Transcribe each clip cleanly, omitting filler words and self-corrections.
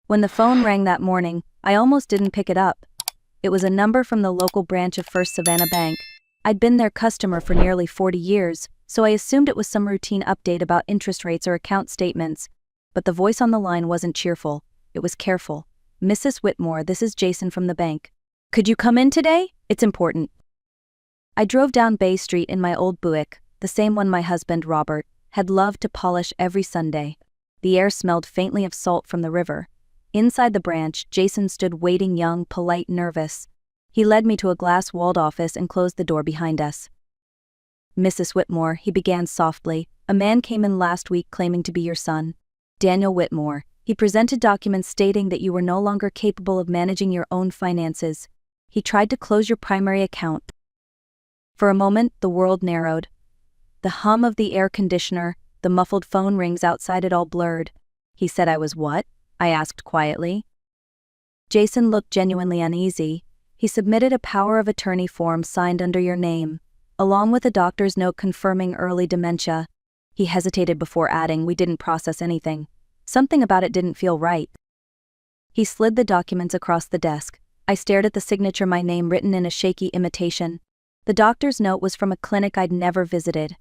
When the phone rang that morning, I almost didn't pick it up. It was a number from the local branch of First Savannah Bank. I'd been their customer for nearly 40 years, so I assumed it was some routine update about interest rates or account statements. But the voice on the line wasn't cheerful, it was careful. "Mrs. Whitmore, this is Jason from the bank. Could you come in today? It's important." I drove down Bay Street in my old Buick, the same one my husband, Robert, had loved to polish every Sunday. The air smelled faintly of salt from the river. Inside the branch, Jason stood waiting, young, polite, nervous. He led me to a glass-walled office and closed the door behind us. "Mrs. Whitmore," he began softly, "a man came in last week claiming to be your son, Daniel Whitmore. He presented documents stating that you were no longer capable of managing your own finances. He tried to close your primary account." For a moment, the world narrowed. The hum of the air conditioner, the muffled phone rings outside, it all blurred. "He said I was what?" I asked quietly. Jason looked genuinely uneasy. "He submitted a power of attorney form signed under your name, along with a doctor's note confirming early dementia." He hesitated before adding, "We didn't process anything. Something about it didn't feel right." He slid the documents across the desk. I stared at the signature, my name written in a shaky imitation. The doctor's note was from a clinic I'd never visited.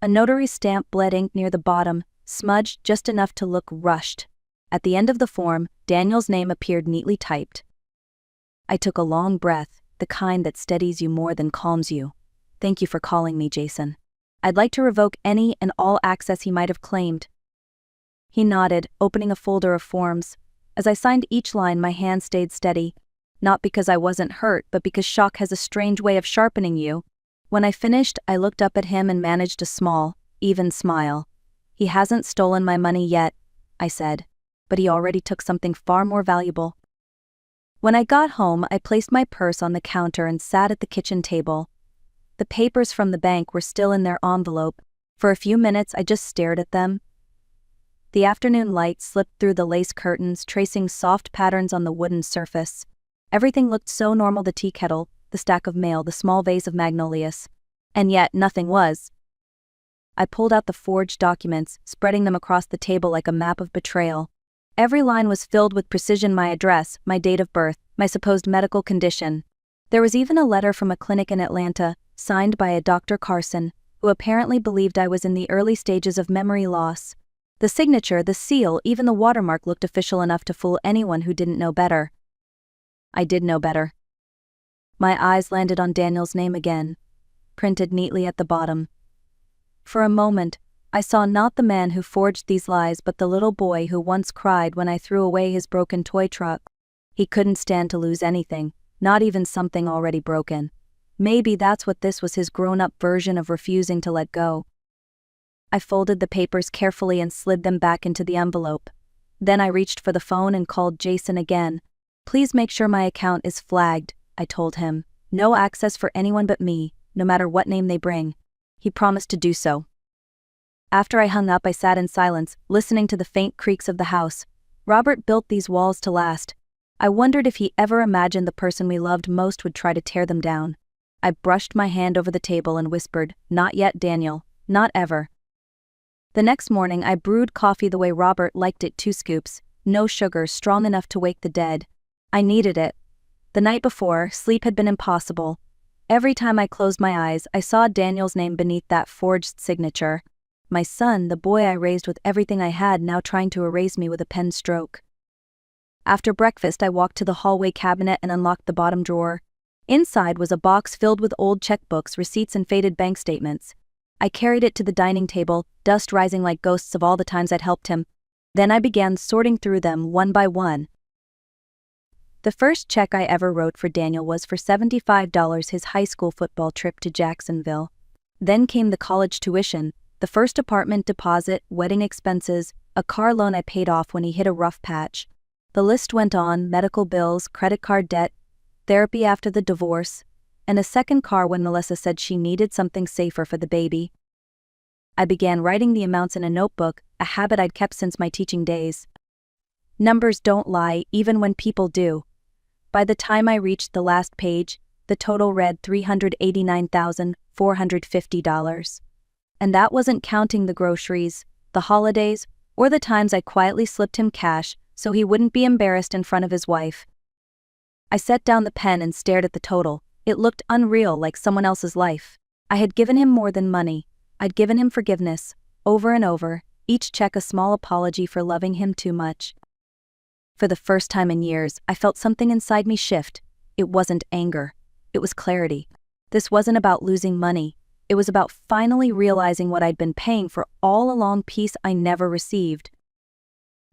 A notary stamp bled ink near the bottom, smudged just enough to look rushed. At the end of the form, Daniel's name appeared neatly typed. I took a long breath, the kind that steadies you more than calms you. "Thank you for calling me, Jason. I'd like to revoke any and all access he might have claimed." He nodded, opening a folder of forms. As I signed each line, my hand stayed steady. Not because I wasn't hurt, but because shock has a strange way of sharpening you. When I finished, I looked up at him and managed a small, even smile. "He hasn't stolen my money yet," I said. "But he already took something far more valuable." When I got home, I placed my purse on the counter and sat at the kitchen table. The papers from the bank were still in their envelope. For a few minutes, I just stared at them. The afternoon light slipped through the lace curtains, tracing soft patterns on the wooden surface. Everything looked so normal: the tea kettle, the stack of mail, the small vase of magnolias. And yet, nothing was. I pulled out the forged documents, spreading them across the table like a map of betrayal. Every line was filled with precision: my address, my date of birth, my supposed medical condition. There was even a letter from a clinic in Atlanta, signed by a Dr. Carson, who apparently believed I was in the early stages of memory loss. The signature, the seal, even the watermark looked official enough to fool anyone who didn't know better. I did know better. My eyes landed on Daniel's name again, printed neatly at the bottom. For a moment, I saw not the man who forged these lies, but the little boy who once cried when I threw away his broken toy truck. He couldn't stand to lose anything, not even something already broken. Maybe that's what this was, his grown-up version of refusing to let go. I folded the papers carefully and slid them back into the envelope. Then I reached for the phone and called Jason again. "Please make sure my account is flagged," I told him. "No access for anyone but me, no matter what name they bring." He promised to do so. After I hung up, I sat in silence, listening to the faint creaks of the house. Robert built these walls to last. I wondered if he ever imagined the person we loved most would try to tear them down. I brushed my hand over the table and whispered, "Not yet, Daniel, not ever." The next morning, I brewed coffee the way Robert liked it, 2 scoops, no sugar, strong enough to wake the dead. I needed it. The night before, sleep had been impossible. Every time I closed my eyes, I saw Daniel's name beneath that forged signature. My son, the boy I raised with everything I had, now trying to erase me with a pen stroke. After breakfast, I walked to the hallway cabinet and unlocked the bottom drawer. Inside was a box filled with old checkbooks, receipts, and faded bank statements. I carried it to the dining table, dust rising like ghosts of all the times I'd helped him. Then I began sorting through them one by one. The first check I ever wrote for Daniel was for $75, his high school football trip to Jacksonville. Then came the college tuition, the first apartment deposit, wedding expenses, a car loan I paid off when he hit a rough patch. The list went on: medical bills, credit card debt, therapy after the divorce, and a second car when Melissa said she needed something safer for the baby. I began writing the amounts in a notebook, a habit I'd kept since my teaching days. Numbers don't lie, even when people do. By the time I reached the last page, the total read $389,450. And that wasn't counting the groceries, the holidays, or the times I quietly slipped him cash so he wouldn't be embarrassed in front of his wife. I set down the pen and stared at the total. It looked unreal, like someone else's life. I had given him more than money. I'd given him forgiveness, over and over, each check a small apology for loving him too much. For the first time in years, I felt something inside me shift. It wasn't anger. It was clarity. This wasn't about losing money. It was about finally realizing what I'd been paying for all along, peace I never received.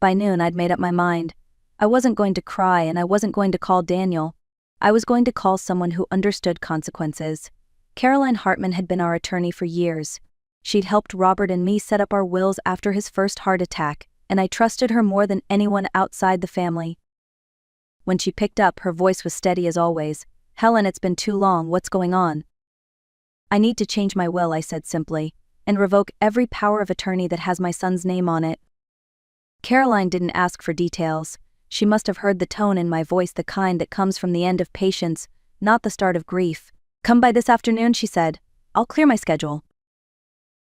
By noon, I'd made up my mind. I wasn't going to cry and I wasn't going to call Daniel. I was going to call someone who understood consequences. Caroline Hartman had been our attorney for years. She'd helped Robert and me set up our wills after his first heart attack, and I trusted her more than anyone outside the family. When she picked up, her voice was steady as always. "Helen, it's been too long, what's going on?" "I need to change my will," I said simply, "and revoke every power of attorney that has my son's name on it." Caroline didn't ask for details. She must have heard the tone in my voice, the kind that comes from the end of patience, not the start of grief. "Come by this afternoon," she said. "I'll clear my schedule."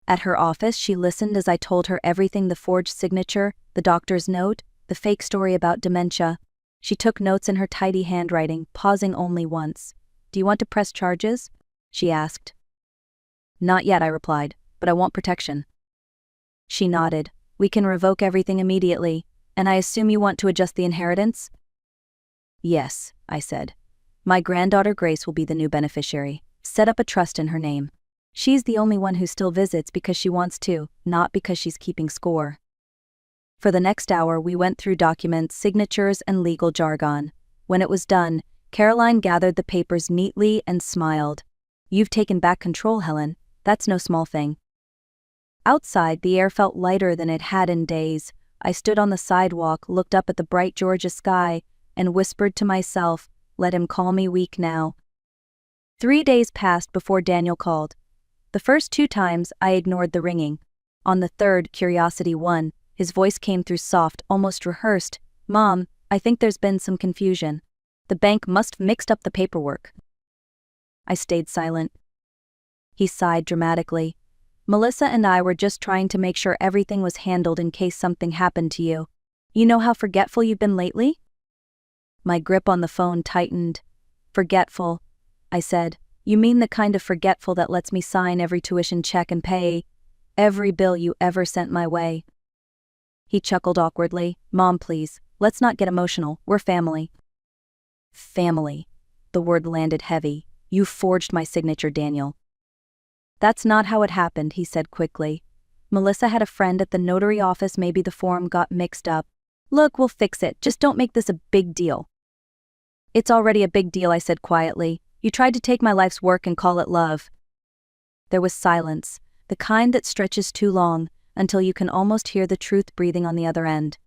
At her office, she listened as I told her everything: the forged signature, the doctor's note, the fake story about dementia. She took notes in her tidy handwriting, pausing only once. "Do you want to press charges?" she asked. "Not yet," I replied, "but I want protection." She nodded. "We can revoke everything immediately, and I assume you want to adjust the inheritance?" "Yes," I said. "My granddaughter Grace will be the new beneficiary. Set up a trust in her name. She's the only one who still visits because she wants to, not because she's keeping score." For the next hour, we went through documents, signatures, and legal jargon. When it was done, Caroline gathered the papers neatly and smiled. "You've taken back control, Helen. That's no small thing." Outside, the air felt lighter than it had in days. I stood on the sidewalk, looked up at the bright Georgia sky, and whispered to myself, "Let him call me weak now." 3 days passed before Daniel called. The first 2 times, I ignored the ringing. On the third, curiosity won. His voice came through soft, almost rehearsed. "Mom, I think there's been some confusion. The bank must have mixed up the paperwork." I stayed silent. He sighed dramatically. "Melissa and I were just trying to make sure everything was handled in case something happened to you. You know how forgetful you've been lately?" My grip on the phone tightened. "Forgetful," I said. "You mean the kind of forgetful that lets me sign every tuition check and pay every bill you ever sent my way?" He chuckled awkwardly. "Mom, please, let's not get emotional. We're family." Family. The word landed heavy. "You forged my signature, Daniel." "That's not how it happened," he said quickly. "Melissa had a friend at the notary office. Maybe the form got mixed up. Look, we'll fix it. Just don't make this a big deal." "It's already a big deal," I said quietly. "You tried to take my life's work and call it love." There was silence, the kind that stretches too long, until you can almost hear the truth breathing on the other end.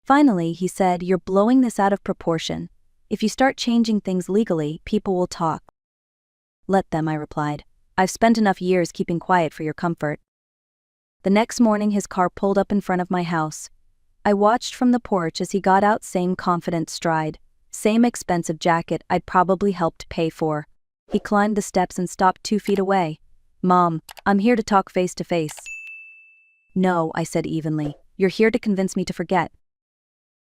Finally, he said, "You're blowing this out of proportion. If you start changing things legally, people will talk." "Let them," I replied. "I've spent enough years keeping quiet for your comfort." The next morning, his car pulled up in front of my house. I watched from the porch as he got out, same confident stride, same expensive jacket I'd probably helped pay for. He climbed the steps and stopped 2 feet away. "Mom, I'm here to talk face to face." "No," I said evenly. "You're here to convince me to forget."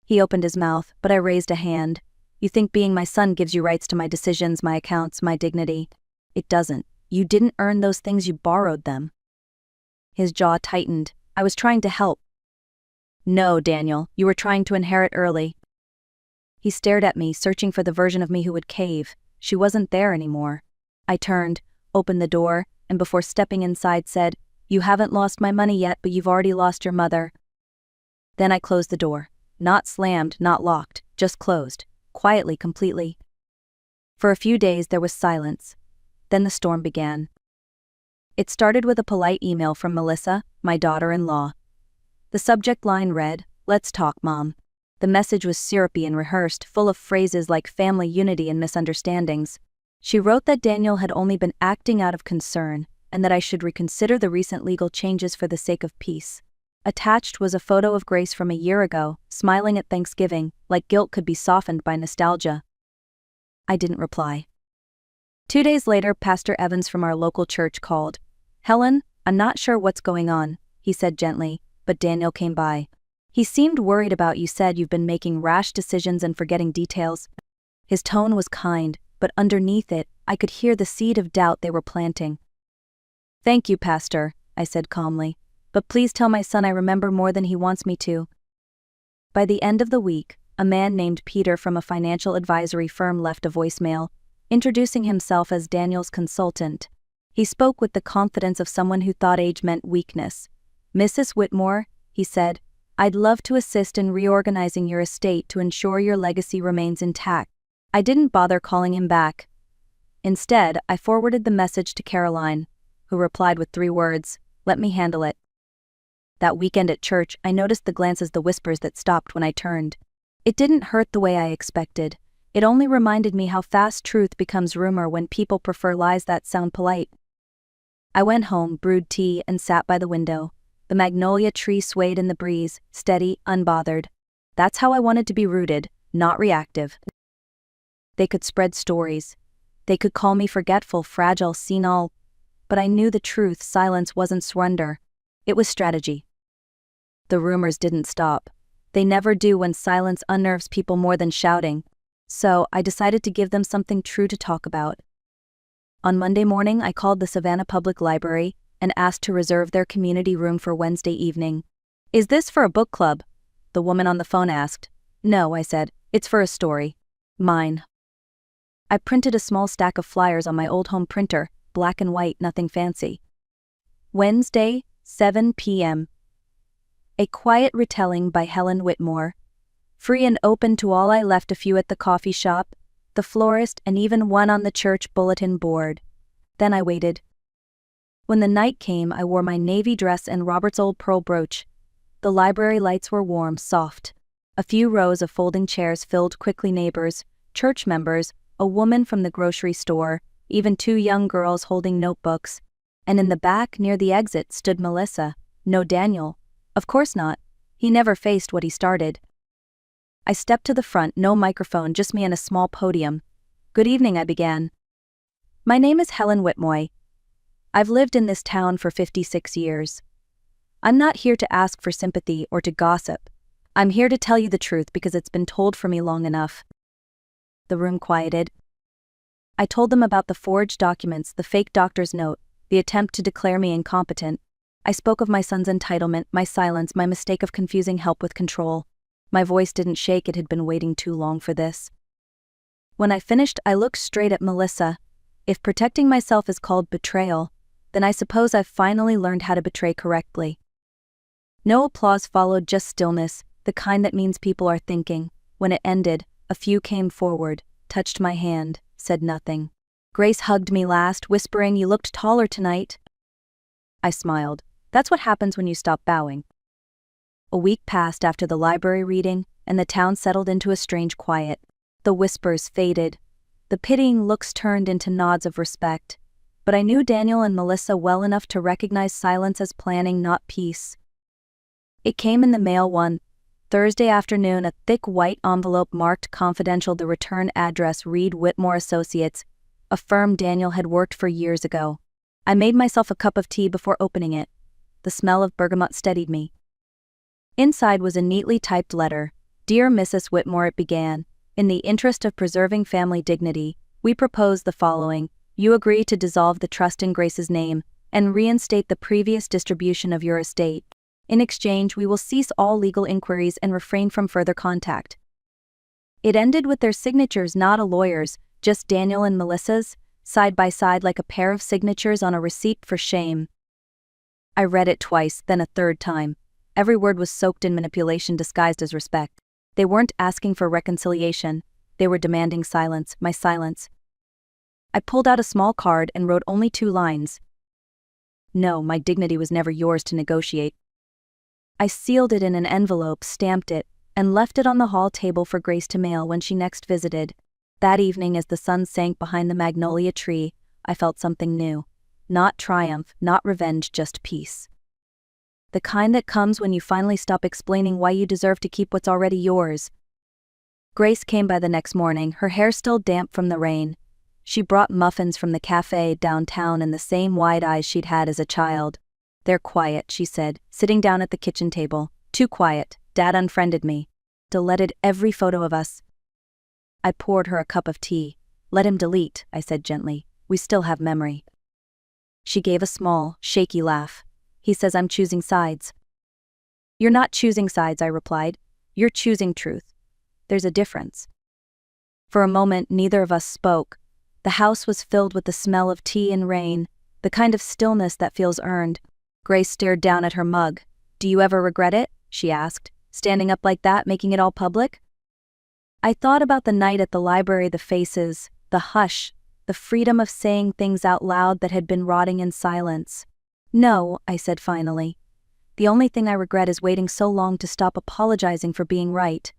He opened his mouth, but I raised a hand. "You think being my son gives you rights to my decisions, my accounts, my dignity? It doesn't. You didn't earn those things, you borrowed them." His jaw tightened. "I was trying to help." "No, Daniel, you were trying to inherit early." He stared at me, searching for the version of me who would cave. She wasn't there anymore. I turned, opened the door, and before stepping inside said, "You haven't lost my money yet, but you've already lost your mother." Then I closed the door. Not slammed, not locked, just closed. Quietly, completely. For a few days there was silence. Then the storm began. It started with a polite email from Melissa, my daughter-in-law. The subject line read, "Let's talk, Mom." The message was syrupy and rehearsed, full of phrases like family unity and misunderstandings. She wrote that Daniel had only been acting out of concern, and that I should reconsider the recent legal changes for the sake of peace. Attached was a photo of Grace from a year ago, smiling at Thanksgiving, like guilt could be softened by nostalgia. I didn't reply. 2 days later, Pastor Evans from our local church called. "Helen, I'm not sure what's going on," he said gently, but Daniel came by. He seemed worried about you said you've been making rash decisions and forgetting details. His tone was kind, but underneath it, I could hear the seed of doubt they were planting. Thank you, Pastor, I said calmly, but please tell my son I remember more than he wants me to. By the end of the week, a man named Peter from a financial advisory firm left a voicemail, introducing himself as Daniel's consultant. He spoke with the confidence of someone who thought age meant weakness. Mrs. Whitmore, he said, I'd love to assist in reorganizing your estate to ensure your legacy remains intact. I didn't bother calling him back. Instead, I forwarded the message to Caroline, who replied with 3 words, "Let me handle it." That weekend at church, I noticed the glances, the whispers that stopped when I turned. It didn't hurt the way I expected. It only reminded me how fast truth becomes rumor when people prefer lies that sound polite. I went home, brewed tea, and sat by the window. The magnolia tree swayed in the breeze, steady, unbothered. That's how I wanted to be rooted, not reactive. They could spread stories. They could call me forgetful, fragile, senile. But I knew the truth. Silence wasn't surrender. It was strategy. The rumors didn't stop. They never do when silence unnerves people more than shouting. So I decided to give them something true to talk about. On Monday morning, I called the Savannah Public Library and asked to reserve their community room for Wednesday evening. Is this for a book club? The woman on the phone asked. No, I said. It's for a story. Mine. I printed a small stack of flyers on my old home printer, black and white, nothing fancy. Wednesday, 7 p.m. A quiet retelling by Helen Whitmore. Free and open to all. I left a few at the coffee shop, the florist, and even one on the church bulletin board. Then I waited. When the night came, I wore my navy dress and Robert's old pearl brooch. The library lights were warm, soft. A few rows of folding chairs filled quickly. Neighbors, church members, a woman from the grocery store, even 2 young girls holding notebooks. And in the back, near the exit, stood Melissa. No Daniel. Of course not. He never faced what he started. I stepped to the front, no microphone, just me and a small podium. Good evening, I began. My name is Helen Whitmore. I've lived in this town for 56 years. I'm not here to ask for sympathy or to gossip. I'm here to tell you the truth because it's been told for me long enough. The room quieted. I told them about the forged documents, the fake doctor's note, the attempt to declare me incompetent. I spoke of my son's entitlement, my silence, my mistake of confusing help with control. My voice didn't shake. It had been waiting too long for this. When I finished, I looked straight at Melissa. If protecting myself is called betrayal, then I suppose I've finally learned how to betray correctly. No applause followed, just stillness, the kind that means people are thinking. When it ended, a few came forward, touched my hand, said nothing. Grace hugged me last, whispering, "You looked taller tonight." I smiled. That's what happens when you stop bowing. A week passed after the library reading, and the town settled into a strange quiet. The whispers faded. The pitying looks turned into nods of respect. But I knew Daniel and Melissa well enough to recognize silence as planning, not peace. It came in the mail one Thursday afternoon, a thick white envelope marked confidential. The return address read Whitmore Associates, a firm Daniel had worked for years ago. I made myself a cup of tea before opening it. The smell of bergamot steadied me. Inside was a neatly typed letter. Dear Mrs. Whitmore, it began. In the interest of preserving family dignity, we propose the following. You agree to dissolve the trust in Grace's name and reinstate the previous distribution of your estate. In exchange, we will cease all legal inquiries and refrain from further contact. It ended with their signatures, not a lawyer's, just Daniel and Melissa's, side by side like a pair of signatures on a receipt for shame. I read it twice, then a third time. Every word was soaked in manipulation disguised as respect. They weren't asking for reconciliation. They were demanding silence, my silence. I pulled out a small card and wrote only 2 lines. No, my dignity was never yours to negotiate. I sealed it in an envelope, stamped it, and left it on the hall table for Grace to mail when she next visited. That evening, as the sun sank behind the magnolia tree, I felt something new. Not triumph, not revenge, just peace. The kind that comes when you finally stop explaining why you deserve to keep what's already yours. Grace came by the next morning, her hair still damp from the rain. She brought muffins from the cafe downtown and the same wide eyes she'd had as a child. They're quiet, she said, sitting down at the kitchen table. Too quiet. Dad unfriended me. Deleted every photo of us. I poured her a cup of tea. Let him delete, I said gently. We still have memory. She gave a small, shaky laugh. He says I'm choosing sides. You're not choosing sides, I replied. You're choosing truth. There's a difference. For a moment, neither of us spoke. The house was filled with the smell of tea and rain, the kind of stillness that feels earned. Grace stared down at her mug. Do you ever regret it? She asked, standing up like that, making it all public. I thought about the night at the library, the faces, the hush, the freedom of saying things out loud that had been rotting in silence. No, I said finally. The only thing I regret is waiting so long to stop apologizing for being right.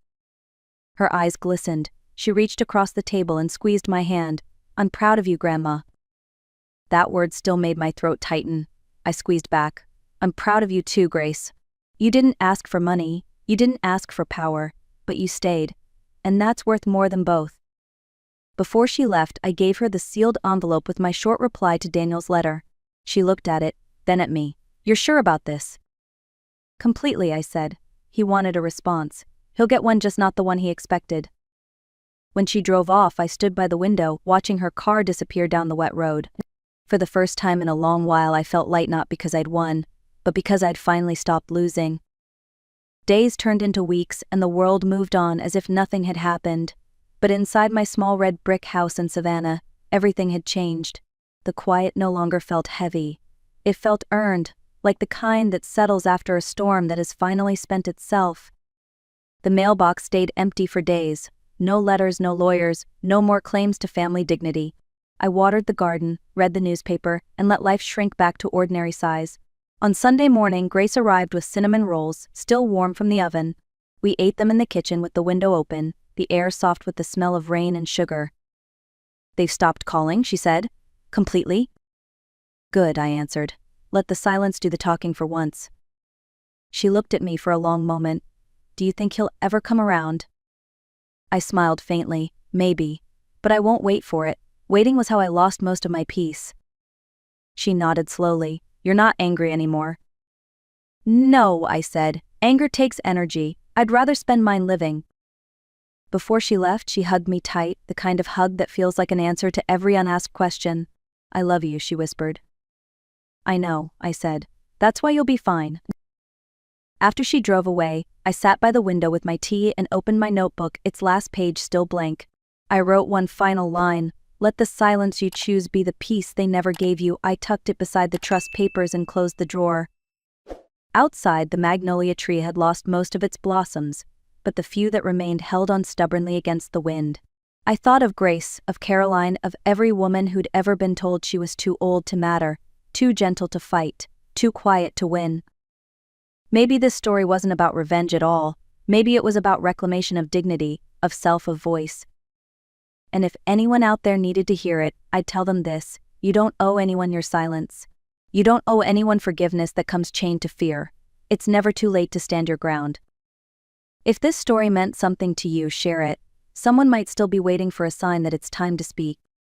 Her eyes glistened. She reached across the table and squeezed my hand. I'm proud of you, Grandma. That word still made my throat tighten. I squeezed back. I'm proud of you too, Grace. You didn't ask for money, you didn't ask for power, but you stayed. And that's worth more than both. Before she left, I gave her the sealed envelope with my short reply to Daniel's letter. She looked at it, then at me. You're sure about this? Completely, I said. He wanted a response. He'll get one, just not the one he expected. When she drove off, I stood by the window, watching her car disappear down the wet road. For the first time in a long while, I felt light, not because I'd won, but because I'd finally stopped losing. Days turned into weeks, and the world moved on as if nothing had happened. But inside my small red brick house in Savannah, everything had changed. The quiet no longer felt heavy. It felt earned, like the kind that settles after a storm that has finally spent itself. The mailbox stayed empty for days. No letters, no lawyers, no more claims to family dignity. I watered the garden, read the newspaper, and let life shrink back to ordinary size. On Sunday morning, Grace arrived with cinnamon rolls, still warm from the oven. We ate them in the kitchen with the window open, the air soft with the smell of rain and sugar. They've stopped calling, she said. Completely? Good, I answered. Let the silence do the talking for once. She looked at me for a long moment. Do you think he'll ever come around? I smiled faintly. Maybe. But I won't wait for it. Waiting was how I lost most of my peace. She nodded slowly. You're not angry anymore. No, I said. Anger takes energy. I'd rather spend mine living. Before she left, she hugged me tight, the kind of hug that feels like an answer to every unasked question. I love you, she whispered. I know, I said. That's why you'll be fine. After she drove away, I sat by the window with my tea and opened my notebook, its last page still blank. I wrote one final line. Let the silence you choose be the peace they never gave you. I tucked it beside the trust papers and closed the drawer. Outside, the magnolia tree had lost most of its blossoms, but the few that remained held on stubbornly against the wind. I thought of Grace, of Caroline, of every woman who'd ever been told she was too old to matter, too gentle to fight, too quiet to win. Maybe this story wasn't about revenge at all. Maybe it was about reclamation of dignity, of self, of voice. And if anyone out there needed to hear it, I'd tell them this: you don't owe anyone your silence. You don't owe anyone forgiveness that comes chained to fear. It's never too late to stand your ground. If this story meant something to you, share it. Someone might still be waiting for a sign that it's time to speak.